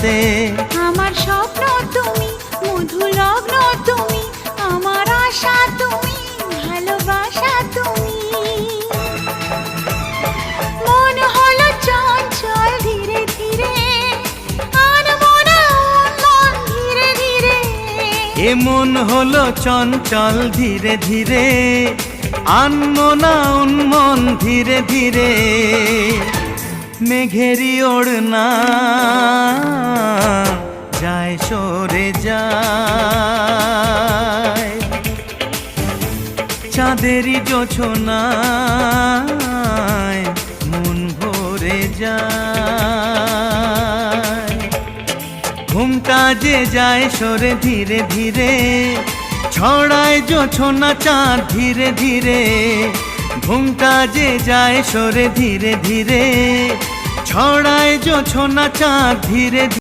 রাতে। আমার স্বপ্ন তুমি, মধু লগ্ন তুমি, আমার আশা তুমি, ভালোবাসা তুমি। মন হলো চঞ্চল ধীরে ধীরে, আনমনা মন ধীরে ধীরে। এ মন হলো চঞ্চল ধীরে ধীরে, আনমনা উন্মন ধীরে ধীরে। মেঘেরি ওড়না যায় সরে যায়, চাঁদেরই জোছনায় মন ভরে যায়। ঘুমটা যে যায় সরে ধীরে ধীরে, ছড়ায় জোছনা চাঁদ ধীরে ধীরে। ঘুমটা যে যায় সরে ধীরে ধীরে, ছড়ায় জোছনা চাঁদ ধীরে ধীরে।